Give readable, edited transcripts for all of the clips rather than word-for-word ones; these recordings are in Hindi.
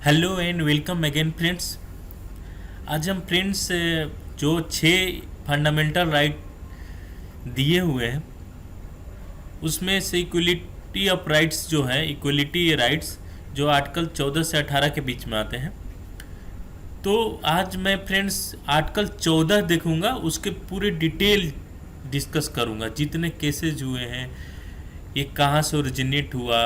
Hello and welcome again friends. आज हम फ्रेंड्स जो 6 फंडामेंटल राइट दिए हुए हैं उसमें से इक्वलिटी ऑफ राइट्स जो है, इक्वलिटी राइट्स जो आर्टिकल 14 से 18 के बीच में आते हैं। तो आज मैं फ्रेंड्स आर्टिकल 14 देखूंगा, उसके पूरे डिटेल डिस्कस करूंगा, जितने केसेज हुए हैं, ये कहाँ से ओरिजिनेट हुआ,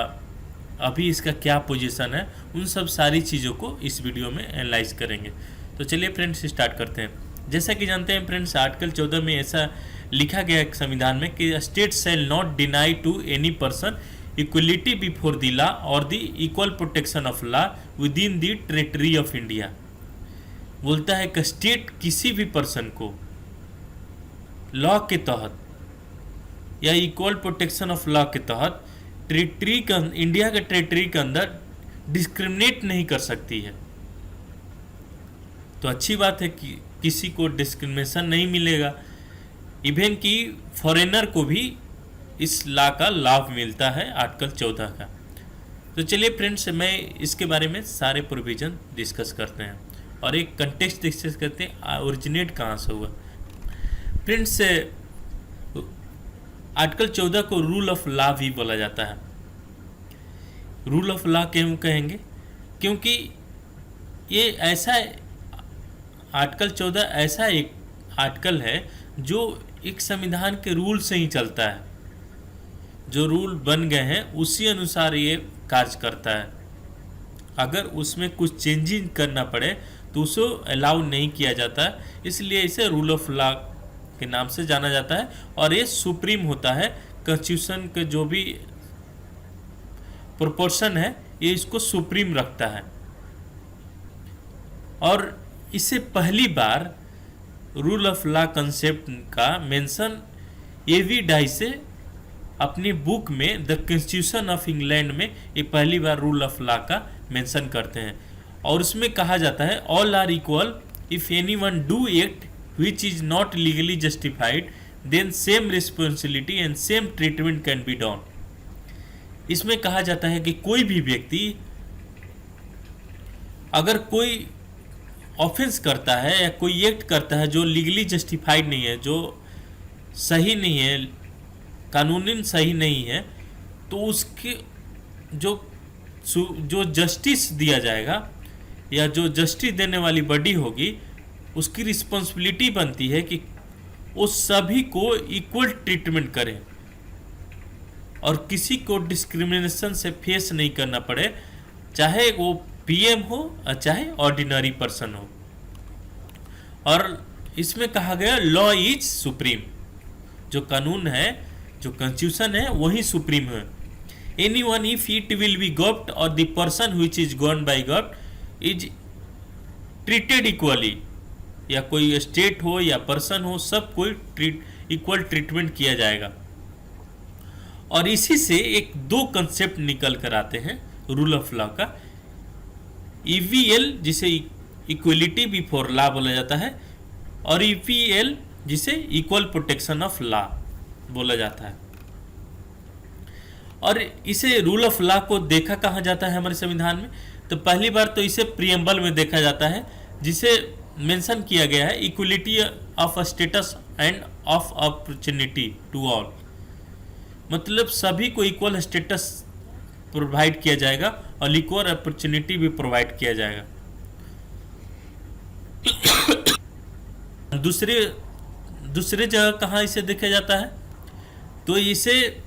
अभी इसका क्या पोजीशन है, उन सब सारी चीज़ों को इस वीडियो में एनालाइज करेंगे। तो चलिए फ्रेंड्स स्टार्ट करते हैं। जैसा कि जानते हैं फ्रेंड्स, आर्टिकल 14 में ऐसा लिखा गया है संविधान में कि state shall not deny to any person equality before the law और the equal protection of law within the territory of India. बोलता है कि स्टेट किसी भी पर्सन को लॉ के तहत या इक्वल प्रोटेक्शन ऑफ लॉ के तहत टेरिटरी का, इंडिया के टेरिटरी के अंदर डिस्क्रिमिनेट नहीं कर सकती है। तो अच्छी बात है कि किसी को डिस्क्रिमिनेशन नहीं मिलेगा, इवन कि फॉरेनर को भी इस लॉ का लाभ मिलता है आर्टिकल 14 का। तो चलिए फ्रेंड्स, मैं इसके बारे में सारे प्रोविजन डिस्कस करते हैं और एक कंटेक्स्ट डिस्कस करते हैं ओरिजिनेट कहाँ से हुआ। फ्रेंड्स, आर्टिकल 14 को रूल ऑफ लॉ भी बोला जाता है। रूल ऑफ लॉ क्यों कहेंगे? क्योंकि ये ऐसा आर्टिकल 14 ऐसा एक आर्टिकल है जो एक संविधान के रूल से ही चलता है। जो रूल बन गए हैं उसी अनुसार ये कार्य करता है। अगर उसमें कुछ चेंजिंग करना पड़े तो उसे अलाउ नहीं किया जाता है, इसलिए इसे रूल ऑफ लॉ के नाम से जाना जाता है। और ये सुप्रीम होता है, कॉन्स्टिट्यूशन के जो भी प्रोपोर्शन है ये इसको सुप्रीम रखता है। और इसे पहली बार रूल ऑफ लॉ कंसेप्ट का मेंशन एवी डाइसे अपनी बुक में द कॉन्स्टिट्यूशन ऑफ इंग्लैंड में ये पहली बार रूल ऑफ लॉ का मेंशन करते हैं। और उसमें कहा जाता है all are equal if anyone do act which is not legally justified then same responsibility and same treatment can be done। इसमें कहा जाता है कि कोई भी व्यक्ति अगर कोई ऑफेंस करता है या कोई एक्ट करता है जो लीगली जस्टिफाइड नहीं है, जो सही नहीं है, कानूनन सही नहीं है, तो उसके जो जस्टिस दिया जाएगा या जो जस्टिस देने वाली बॉडी होगी उसकी रिस्पॉन्सिबिलिटी बनती है कि वो सभी को इक्वल ट्रीटमेंट करें और किसी को डिस्क्रिमिनेशन से फेस नहीं करना पड़े, चाहे वो पीएम हो और चाहे ऑर्डिनरी पर्सन हो। और इसमें कहा गया लॉ इज सुप्रीम, जो कानून है, जो कॉन्स्टिट्यूशन है, वही सुप्रीम है। Anyone if it will be governed और the person which is govern by god is treated equally, या कोई स्टेट हो या पर्सन हो, सब कोई इक्वल ट्रीटमेंट किया जाएगा। और इसी से एक दो कंसेप्ट निकल कर आते हैं रूल ऑफ लॉ का। ईवीएल जिसे इक्वलिटी बिफोर लॉ बोला जाता है और ईपीएल जिसे इक्वल प्रोटेक्शन ऑफ लॉ बोला जाता है। और इसे रूल ऑफ लॉ को देखा कहाँ जाता है हमारे संविधान में? तो पहली बार तो इसे प्रियम्बल में देखा जाता है, जिसे मेंशन किया गया है equality of status and of opportunity to all. मतलब सभी को इक्वल स्टेटस प्रोवाइड किया जाएगा और इक्वल अपॉर्चुनिटी भी प्रोवाइड किया जाएगा। दूसरे जगह कहाँ इसे देखा जाता है? तो इसे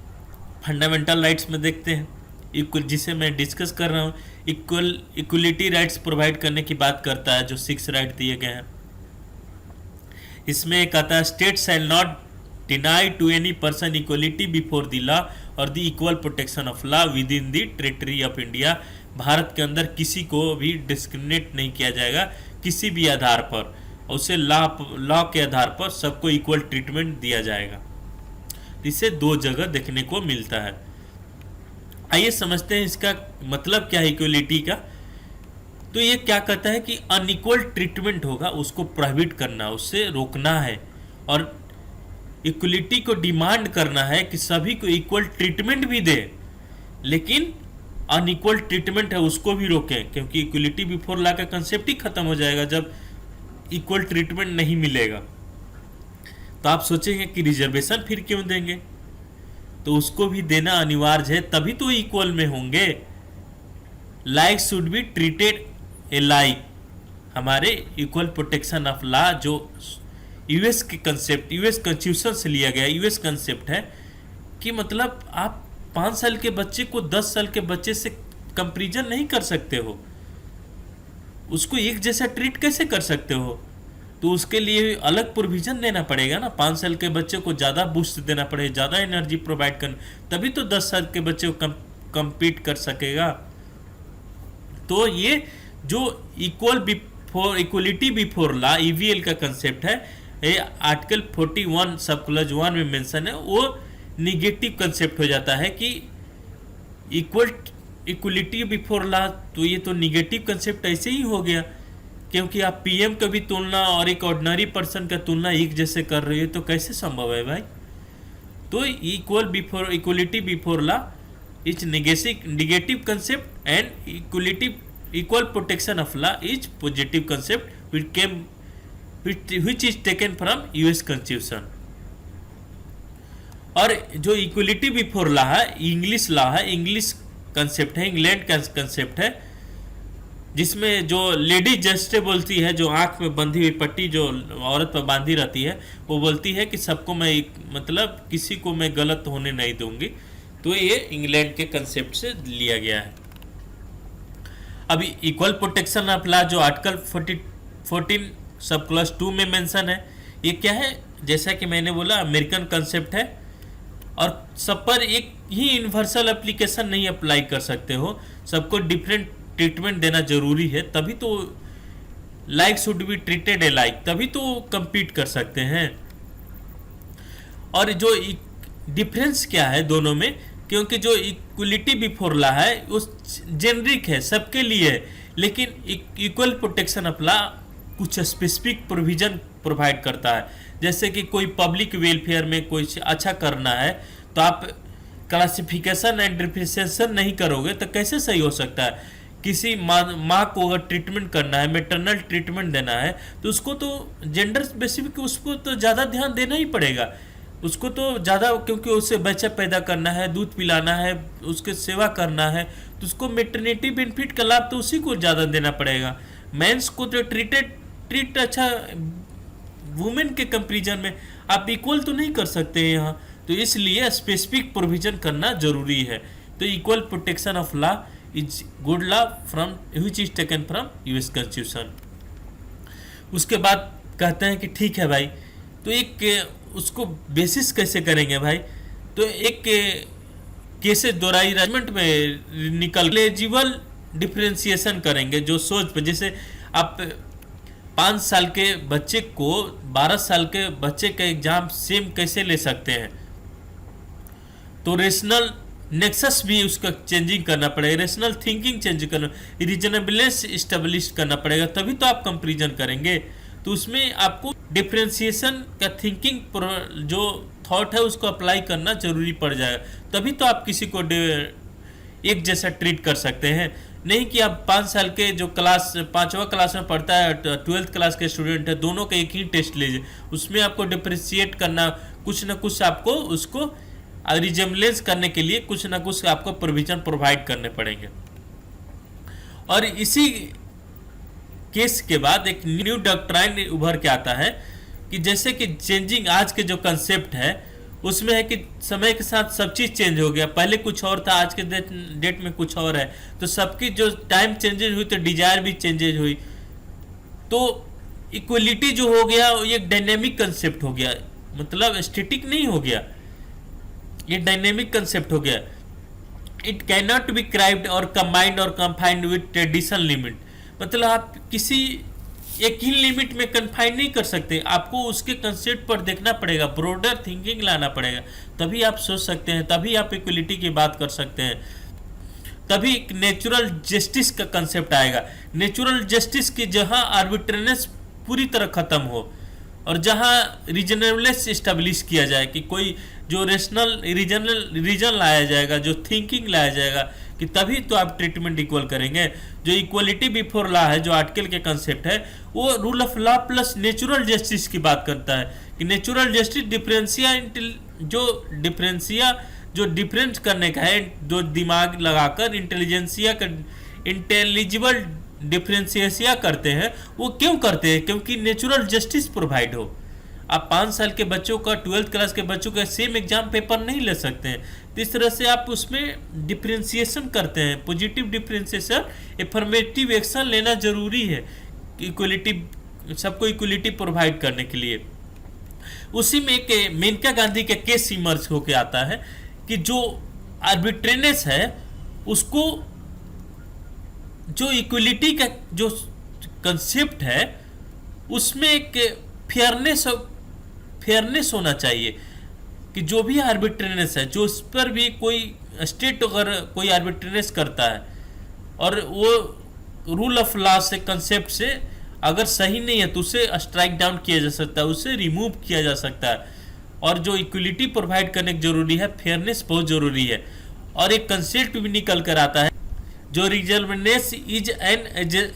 फंडामेंटल राइट्स में देखते हैं, जिसे मैं डिस्कस कर रहा हूँ। इक्वलिटी राइट्स प्रोवाइड करने की बात करता है, जो 6 राइट दिए गए हैं। इसमें एक आता है state shall not deny to any person equality before the law और the equal protection of law within the territory of India. Bharat के अंदर किसी को भी डिस्क्रिमिनेट नहीं किया जाएगा किसी भी आधार पर, उसे लॉ के आधार पर सबको इक्वल ट्रीटमेंट दिया जाएगा। इसे 2 जगह देखने को मिलता है। आइए समझते हैं इसका मतलब क्या है इक्वलिटी का। तो ये क्या कहता है कि अनइक्वल ट्रीटमेंट होगा उसको प्रोहिबिट करना, उससे रोकना है। और इक्वलिटी को डिमांड करना है कि सभी को इक्वल ट्रीटमेंट भी दे, लेकिन अनइक्वल ट्रीटमेंट है उसको भी रोकें, क्योंकि इक्वलिटी बिफोर लॉ का कंसेप्ट ही खत्म हो जाएगा जब इक्वल ट्रीटमेंट नहीं मिलेगा। तो आप सोचेंगे कि रिजर्वेशन फिर क्यों देंगे, तो उसको भी देना अनिवार्य है, तभी तो इक्वल में होंगे। Like should be treated A like, हमारे इक्वल प्रोटेक्शन ऑफ लॉ जो यूएस के कंसेप्ट, यूएस कॉन्स्टिट्यूशन से लिया गया यूएस कंसेप्ट है कि मतलब आप 5 साल के बच्चे को 10 साल के बच्चे से कंपेरिजन नहीं कर सकते हो, उसको एक जैसा ट्रीट कैसे कर सकते हो? तो उसके लिए अलग प्रोविजन देना पड़ेगा ना। 5 साल के बच्चे को ज़्यादा बूस्ट देना पड़ेगा, ज़्यादा एनर्जी प्रोवाइड करना, तभी तो 10 साल के बच्चे को compete कर सकेगा। तो ये जो इक्वलिटी बिफोर लॉ ईवीएल का कंसेप्ट है, ये आर्टिकल 41 सब क्लॉज 1 में मेंशन है, वो निगेटिव कंसेप्ट हो जाता है कि इक्वलिटी बिफोर लॉ, तो ये तो निगेटिव कंसेप्ट ऐसे ही हो गया, क्योंकि आप पीएम का भी तुलना और एक ऑर्डिनरी पर्सन का तुलना एक जैसे कर रहे हो, तो कैसे संभव है भाई? तो equality before law is negative concept and equal protection of law is positive concept which is taken from US constitution. और जो इक्वलिटी बिफोर लॉ है इंग्लिश लॉ है, इंग्लिश कंसेप्ट है, इंग्लैंड का कंसेप्ट है, जिसमें जो लेडी जस्टिस बोलती है, जो आंख में बंधी हुई पट्टी जो औरत पर बांधी रहती है, वो बोलती है कि सबको मैं मतलब किसी को मैं गलत होने नहीं दूंगी। तो ये इंग्लैंड के कंसेप्ट से लिया गया है। अभी इक्वल प्रोटेक्शन ऑफ लॉ जो आर्टिकल 14 सब क्लॉज 2 में मेंशन है, ये क्या है? जैसा कि मैंने बोला अमेरिकन कंसेप्ट है और सब पर एक ही यूनिवर्सल एप्लीकेशन नहीं अप्लाई कर सकते हो, सबको डिफरेंट ट्रीटमेंट देना जरूरी है, तभी तो like should be treated A like, तभी तो compete कर सकते हैं। और जो डिफरेंस क्या है दोनों में, क्योंकि जो इक्वलिटी बिफोर लॉ है वो जेनरिक है, सबके लिए है, लेकिन इक्वल प्रोटेक्शन ऑफ लॉ कुछ स्पेसिफिक प्रोविजन प्रोवाइड करता है। जैसे कि कोई पब्लिक वेलफेयर में कोई अच्छा करना है, तो आप क्लासिफिकेशन एंड डिफरेंशिएशन नहीं करोगे तो कैसे सही हो सकता है? किसी माँ को अगर ट्रीटमेंट करना है, मेटरनल ट्रीटमेंट देना है, तो उसको तो जेंडर स्पेसिफिक उसको तो ज़्यादा ध्यान देना ही पड़ेगा, उसको तो ज़्यादा, क्योंकि उससे बच्चा पैदा करना है, दूध पिलाना है, उसके सेवा करना है, तो उसको मेटर्निटी बेनिफिट का लाभ तो उसी को ज़्यादा देना पड़ेगा। मेंस को तो ट्रीट अच्छा वुमेन के कंपेरिजन में आप इक्वल तो नहीं कर सकते हैं यहाँ, तो इसलिए स्पेसिफिक प्रोविजन करना जरूरी है। तो equal protection of law is good law from which is taken from US constitution. उसके बाद कहते हैं कि ठीक है भाई, तो एक उसको बेसिस कैसे करेंगे भाई? तो एक केसेस दोहराई रेजमेंट में निकल एलिजिबल डिफरेंशिएशन करेंगे, जो सोच पे, जैसे आप 5 साल के बच्चे को 12 साल के बच्चे का एग्जाम सेम कैसे ले सकते हैं? तो रेशनल नेक्सस भी उसका चेंजिंग करना पड़ेगा, रेशनल थिंकिंग चेंज करना, रीजनेबलनेस इस्टेब्लिश करना पड़ेगा, तभी तो आप कंपेरिजन करेंगे। तो उसमें आपको डिफरेंशिएशन का थिंकिंग जो थॉट है उसको अप्लाई करना जरूरी पड़ जाएगा, तभी तो आप किसी को एक जैसा ट्रीट कर सकते हैं। नहीं कि आप 5 साल के जो क्लास 5वां क्लास में पढ़ता है, 12th क्लास के स्टूडेंट है, दोनों का एक ही टेस्ट लीजिए, उसमें आपको डिफ्रेंशिएट करना, कुछ ना कुछ आपको उसको रिजेम्बलेंस करने के लिए कुछ ना कुछ आपको प्रोविजन प्रोवाइड करने पड़ेंगे। और इसी केस के बाद एक न्यू डॉक्ट्राइन उभर के आता है कि जैसे कि चेंजिंग आज के जो कंसेप्ट है उसमें है कि समय के साथ सब चीज़ चेंज हो गया, पहले कुछ और था, आज के डेट में कुछ और है, तो सबकी जो टाइम चेंजेज हुई तो डिजायर भी चेंजेज हुई। तो इक्वलिटी जो हो गया ये एक डायनेमिक कंसेप्ट हो गया, मतलब स्टैटिक नहीं हो गया, ये डायनेमिक कंसेप्ट हो गया। इट कैन नॉट बी क्राइब्ड और कंबाइंड और कंफाइंड विद ट्रेडिशनल लिमिट, मतलब आप किसी एक ही लिमिट में कन्फाइन नहीं कर सकते, आपको उसके कंसेप्ट पर देखना पड़ेगा, ब्रॉडर थिंकिंग लाना पड़ेगा, तभी आप सोच सकते हैं, तभी आप इक्वलिटी की बात कर सकते हैं, तभी एक नेचुरल जस्टिस का कंसेप्ट आएगा। नेचुरल जस्टिस की जहां आर्बिट्रेरियसनेस पूरी तरह खत्म हो, और जहाँ रीजनलेस इस्टेब्लिश किया जाए कि कोई जो रेशनल रीजन लाया जाएगा, जो थिंकिंग लाया जाएगा कि तभी तो आप ट्रीटमेंट इक्वल करेंगे। जो इक्वलिटी बिफोर लॉ है, जो आर्टिकल के कंसेप्ट है, वो rule of law plus natural justice की बात करता है कि नेचुरल जस्टिस डिफरेंशिया जो डिफरेंस करने का है, जो दिमाग लगाकर इंटेलिजेंसिया का इंटेलिजिबल डिफरेंशिएशिया करते हैं, वो क्यों करते हैं? क्योंकि नेचुरल जस्टिस प्रोवाइड हो। आप 5 साल के बच्चों का 12th क्लास के बच्चों का सेम एग्जाम पेपर नहीं ले सकते हैं, तो इस तरह से आप उसमें डिफरेंशिएशन करते हैं, पॉजिटिव डिफरेंशिएशन, एफर्मेटिव एक्शन लेना जरूरी है इक्वलिटी, सबको इक्वलिटी प्रोवाइड करने के लिए। उसी में एक मेनका गांधी का केस इमर्ज होके आता है कि जो आर्बिट्रेनेस है उसको, जो इक्वलिटी का जो कंसेप्ट है उसमें एक फेयरनेस होना चाहिए कि जो भी आर्बिट्रेनेस है, जो उस पर भी कोई स्टेट अगर कोई आर्बिट्रेनेस करता है और वो रूल ऑफ लॉ से, कंसेप्ट से अगर सही नहीं है तो उसे स्ट्राइक डाउन किया जा सकता है, उसे रिमूव किया जा सकता है। और जो इक्वलिटी प्रोवाइड करने की जरूरी है, फेयरनेस बहुत जरूरी है। और एक कंसेप्ट भी निकल कर आता है, जो reserveness is an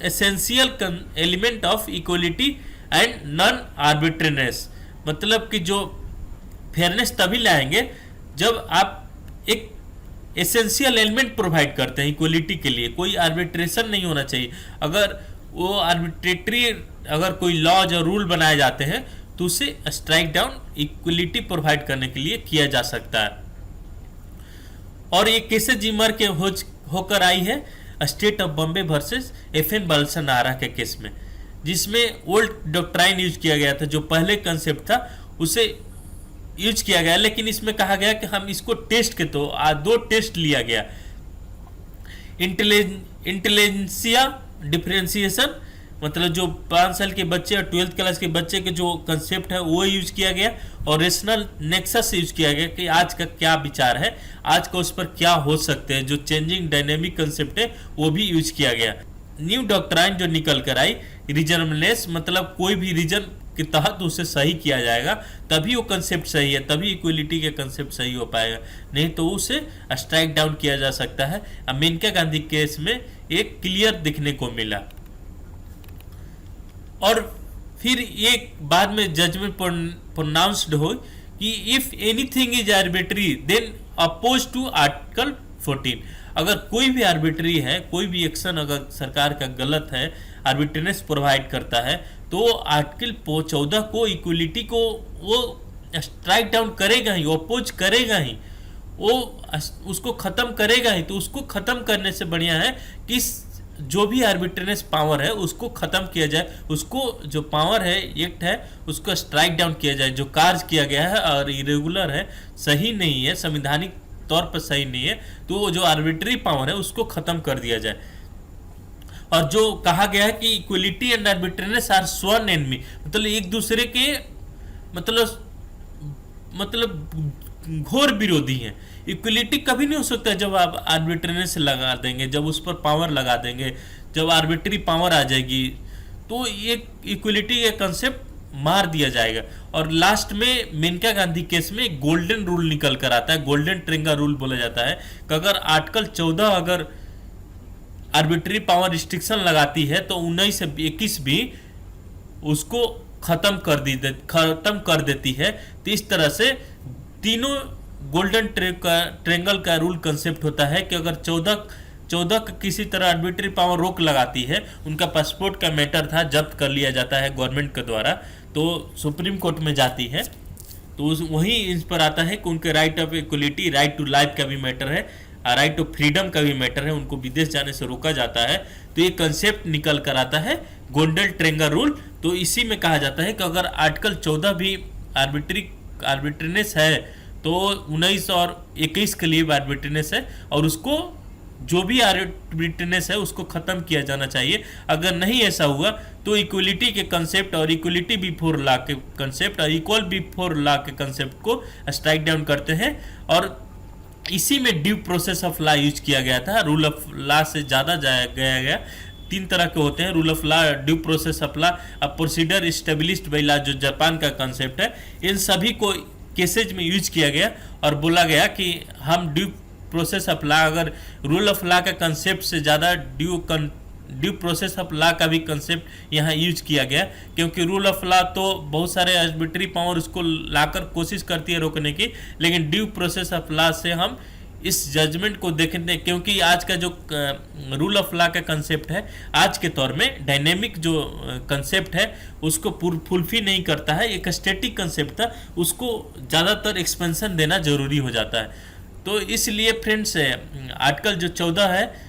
essential element of equality and non arbitrariness. मतलब कि जो फेयरनेस तभी लाएंगे जब आप एक एसेंशियल एलिमेंट प्रोवाइड करते हैं इक्वलिटी के लिए। कोई आर्बिट्रेशन नहीं होना चाहिए। अगर वो आर्बिट्रेटरी अगर कोई लॉज और रूल बनाए जाते हैं तो उसे स्ट्राइक डाउन इक्वलिटी प्रोवाइड करने के लिए किया जा सकता है। और ये केसेस जिमर के होकर आई है state of Bombay versus FN बाल्सनारा के केस में, जिसमें ओल्ड डॉक्ट्राइन यूज किया गया था, जो पहले कंसेप्ट था उसे यूज किया गया, लेकिन इसमें कहा गया कि हम इसको टेस्ट के, तो 2 टेस्ट लिया गया, इंटेलिजेंसिया डिफरेंशिएशन, मतलब जो 5 साल के बच्चे और 12th क्लास के बच्चे के जो कंसेप्ट है वो यूज किया गया, और रेशनल नेक्सस यूज किया गया कि आज का क्या विचार है, आज का उस पर क्या हो सकते हैं, जो चेंजिंग डायनेमिक कंसेप्ट है वो भी यूज किया गया। न्यू डॉक्ट्राइन जो निकल कर आई, रीजनलेस, मतलब कोई भी रीजन के तहत उसे सही किया जाएगा तभी वो कंसेप्ट सही है, तभी इक्वलिटी के कंसेप्ट सही हो पाएगा, नहीं तो उसे स्ट्राइक डाउन किया जा सकता है। मेनका गांधी केस में एक क्लियर दिखने को मिला। और फिर एक बाद में जजमेंट प्रोनाउंस्ड हो कि if anything is arbitrary then oppose to article 14। अगर कोई भी आर्बिट्री है, कोई भी एक्शन अगर सरकार का गलत है, आर्बिट्रीनेस प्रोवाइड करता है, तो आर्टिकल 14 को, इक्वलिटी को वो स्ट्राइक डाउन करेगा ही, अपोज करेगा ही, वो उसको खत्म करेगा ही। तो उसको खत्म करने से बढ़िया है कि जो भी आर्बिट्रेनेस पावर है उसको खत्म किया जाए, उसको जो पावर है, एक्ट है, उसको स्ट्राइक डाउन किया जाए। जो कार्य किया गया है और इरेगुलर है, सही नहीं है, संवैधानिक तौर पर सही नहीं है, तो जो आर्बिट्री पावर है उसको खत्म कर दिया जाए। और जो कहा गया है कि equality and आर्बिट्रेनेस are Swarna enemy, मतलब एक दूसरे के मतलब घोर विरोधी हैं। इक्वलिटी कभी नहीं हो सकता जब आप आर्बिट्रेनेस लगा देंगे, जब उस पर पावर लगा देंगे, जब आर्बिट्री पावर आ जाएगी तो ये इक्वलिटी का कंसेप्ट मार दिया जाएगा। और लास्ट में मेनका गांधी केस में गोल्डन रूल निकल कर आता है, गोल्डन ट्रिंगा रूल बोला जाता है कि अगर आर्टिकल 14 अगर आर्बिट्री पावर रिस्ट्रिक्शन लगाती है तो 19 से 21 भी उसको खत्म कर देती है। तो इस तरह से तीनों गोल्डन ट्रेंगल का रूल कंसेप्ट होता है कि अगर 14 किसी तरह आर्बिट्री पावर रोक लगाती है, उनका पासपोर्ट का मैटर था, जब्त कर लिया जाता है गवर्नमेंट के द्वारा, तो सुप्रीम कोर्ट में जाती है, तो वही इस पर आता है कि उनके right of equality, right to life का भी मैटर है, राइट टू फ्रीडम का भी मैटर है, उनको विदेश जाने से रोका जाता है। तो ये कंसेप्ट निकल कर आता है गोल्डन ट्रेंगल रूल। तो इसी में कहा जाता है कि अगर आर्टिकल 14 भी आर्बिट्रीनेस है तो 19 और 21 के लिए आर्बिट्रीनेस है, और उसको जो भी आर्बिट्रीनेस है उसको खत्म किया जाना चाहिए। अगर नहीं ऐसा हुआ तो इक्वलिटी के कंसेप्ट और इक्वलिटी बिफोर लॉ के कंसेप्ट और इक्वल बिफोर लॉ के कंसेप्ट को स्ट्राइक डाउन करते हैं। और इसी में due process of law use किया गया था, रूल ऑफ लॉ से ज़्यादा गया तीन तरह के होते हैं, rule of law, due process of law, अब प्रोसीडर इस्टेब्लिश्ड बाई लॉ जो जापान का कंसेप्ट है, इन सभी को केसेज में यूज किया गया और बोला गया कि हम ड्यू प्रोसेस ऑफ लॉ, अगर रूल ऑफ लॉ का कंसेप्ट से ज़्यादा ड्यू प्रोसेस ऑफ लॉ का भी कंसेप्ट यहाँ यूज किया गया, क्योंकि रूल ऑफ लॉ तो बहुत सारे आर्बिट्री पावर उसको लाकर कोशिश करती है रोकने की, लेकिन ड्यू प्रोसेस ऑफ लॉ से हम इस जजमेंट को देखते हैं, क्योंकि आज का जो रूल ऑफ लॉ का कंसेप्ट है आज के तौर में डायनेमिक जो कंसेप्ट है उसको फुलफिल नहीं करता है, एक स्टैटिक कंसेप्ट था, उसको ज़्यादातर एक्सपेंशन देना जरूरी हो जाता है। तो इसलिए फ्रेंड्स आर्टिकल जो 14 है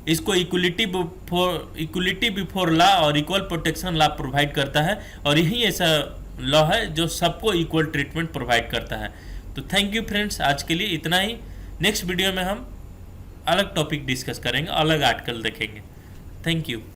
इसको इक्वलिटी बिफोर लॉ और इक्वल प्रोटेक्शन लॉ प्रोवाइड करता है, और यही ऐसा लॉ है जो सबको इक्वल ट्रीटमेंट प्रोवाइड करता है। तो थैंक यू फ्रेंड्स, आज के लिए इतना ही। नेक्स्ट वीडियो में हम अलग टॉपिक डिस्कस करेंगे, अलग आर्टिकल देखेंगे। Thank you.